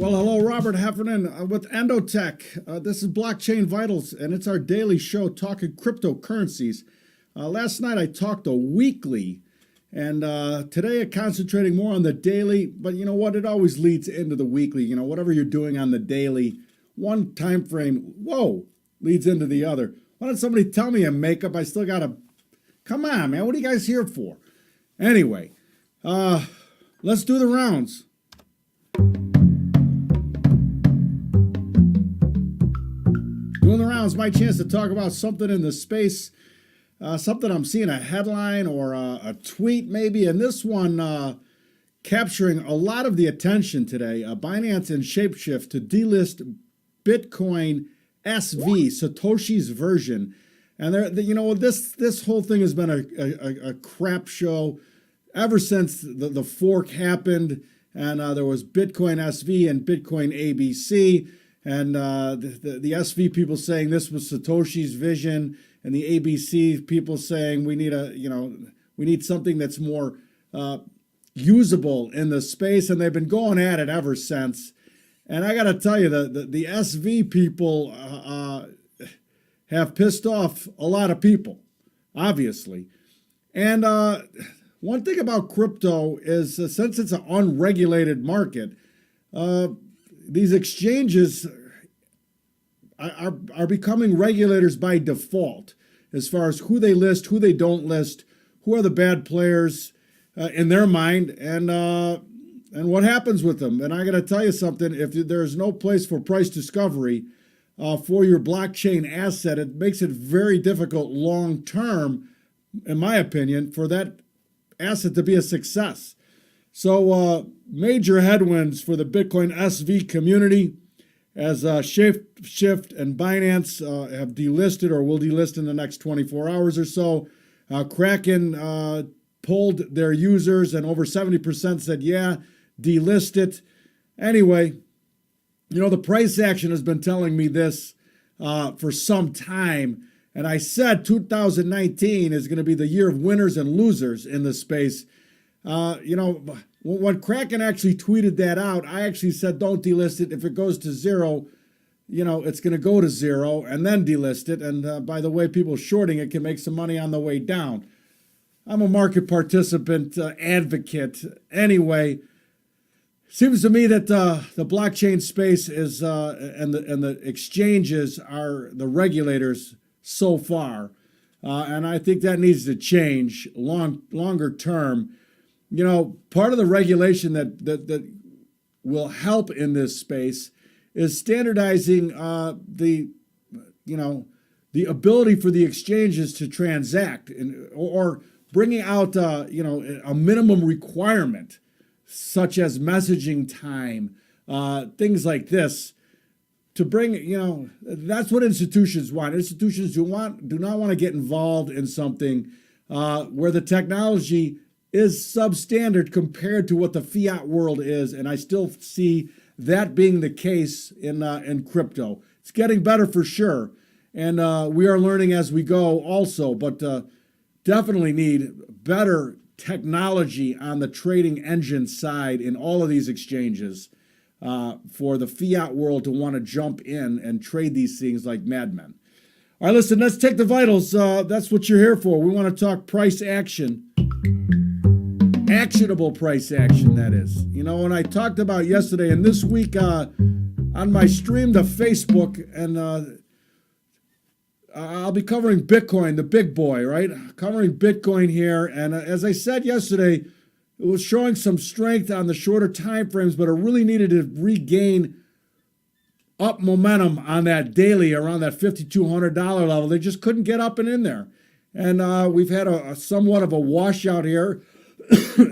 Well, hello, Robert Heffernan with EndoTech. This is Blockchain Vitals, and it's our daily show talking cryptocurrencies. Last night I talked a weekly, and today I'm concentrating more on the daily, but you know what? It always leads into the weekly. You know, whatever you're doing on the daily, one time frame, leads into the other. Why don't somebody tell me in makeup? I still got to, come on, man, what are you guys here for? Anyway, let's do the rounds. Doing the rounds, my chance to talk about something in the space, something I'm seeing a headline or a tweet maybe, and this one capturing a lot of the attention today. Binance and Shapeshift to delist Bitcoin SV, Satoshi's version. And you know, this whole thing has been a crap show ever since the fork happened, and there was Bitcoin SV and Bitcoin ABC. And the SV people saying this was Satoshi's vision, and the ABC people saying we need something that's more usable in the space, and they've been going at it ever since. And I got to tell you, the SV people have pissed off a lot of people, obviously. And one thing about crypto is since it's an unregulated market, these exchanges are becoming regulators by default as far as who they list, who they don't list, who are the bad players in their mind, and what happens with them. And I got to tell you something, if there's no place for price discovery for your blockchain asset, it makes it very difficult long term, in my opinion, for that asset to be a success. So major headwinds for the Bitcoin SV community as Shift and Binance have delisted or will delist in the next 24 hours or so. Kraken polled their users and over 70% said, yeah, delist it. Anyway, you know, the price action has been telling me this for some time. And I said 2019 is going to be the year of winners and losers in this space. You know, when Kraken actually tweeted that out, I actually said, don't delist it. If it goes to zero, you know, it's going to go to zero and then delist it. And by the way, people shorting it can make some money on the way down. I'm a market participant advocate. Anyway, seems to me that the blockchain space is and the exchanges are the regulators so far. And I think that needs to change longer term. You know, part of the regulation that will help in this space is standardizing the ability for the exchanges to transact or bringing out a minimum requirement such as messaging time, things like this, to bring, you know, that's what institutions want. Institutions do not want to get involved in something where the technology is substandard compared to what the fiat world is, and I still see that being the case in crypto. It's getting better for sure, and we are learning as we go also, but definitely need better technology on the trading engine side in all of these exchanges for the fiat world to want to jump in and trade these things like madmen. All right, listen, let's take the vitals. That's what you're here for. We want to talk price action. Actionable price action, that is. You know, and I talked about yesterday and this week on my stream to Facebook, and I'll be covering Bitcoin, the big boy, right? Covering Bitcoin here. And as I said yesterday, it was showing some strength on the shorter time frames, but it really needed to regain up momentum on that daily around that $5,200 level. They just couldn't get up and in there. And we've had a somewhat of a washout here.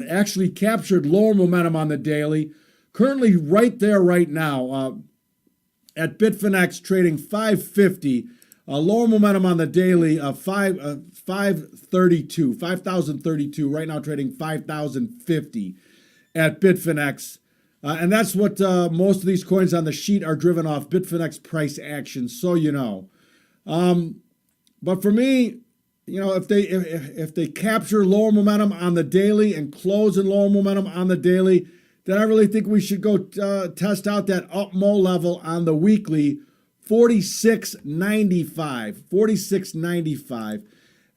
Actually captured lower momentum on the daily. Currently right there right now at Bitfinex trading 550. Lower momentum on the daily of 5,032. Right now trading 5,050 at Bitfinex. And that's what most of these coins on the sheet are driven off, Bitfinex price action, so you know. But for me, you know, if they capture lower momentum on the daily and close in lower momentum on the daily, then I really think we should go test out that up-mo level on the weekly, 46.95. 46.95.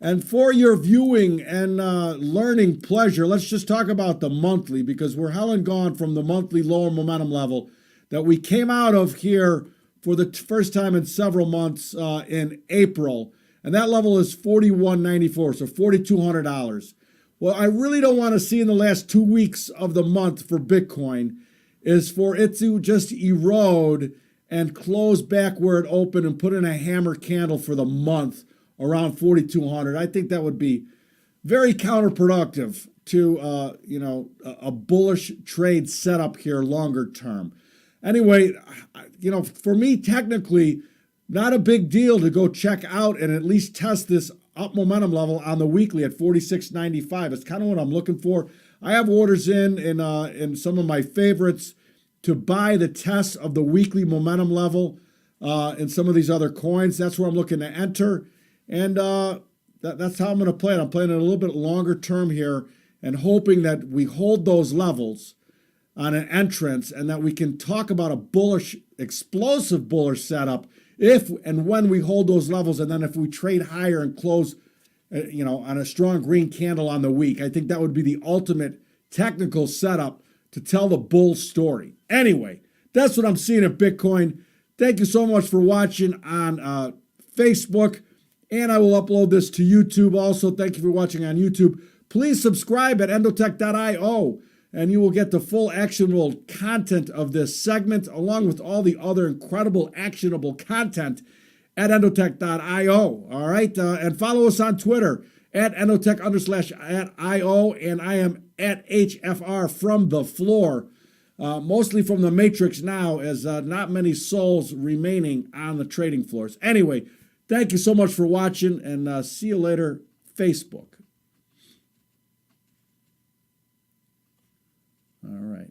And for your viewing and learning pleasure, let's just talk about the monthly, because we're hell and gone from the monthly lower momentum level that we came out of here for the first time in several months in April. And that level is 41.94, so $4,200. What I really don't want to see in the last 2 weeks of the month for Bitcoin is for it to just erode and close back where it opened and put in a hammer candle for the month around 4,200. I think that would be very counterproductive to a bullish trade setup here longer term. Anyway, for me, technically, not a big deal to go check out and at least test this up momentum level on the weekly at 46.95. It's kind of what I'm looking for. I have orders in some of my favorites to buy the test of the weekly momentum level in some of these other coins. That's where I'm looking to enter. And that's how I'm going to play it. I'm playing it a little bit longer term here and hoping that we hold those levels on an entrance and that we can talk about a bullish, explosive bullish setup if and when we hold those levels. And then if we trade higher and close, on a strong green candle on the week, I think that would be the ultimate technical setup to tell the bull story. Anyway, that's what I'm seeing at Bitcoin. Thank you so much for watching on Facebook. And I will upload this to YouTube also. Thank you for watching on YouTube. Please subscribe at EndoTech.io, and you will get the full actionable content of this segment, along with all the other incredible actionable content at EndoTech.io. All right, and follow us on Twitter at EndoTech_@IO, and I am at HFR from the floor, mostly from the Matrix now, as not many souls remaining on the trading floors. Anyway, thank you so much for watching, and see you later, Facebook. All right.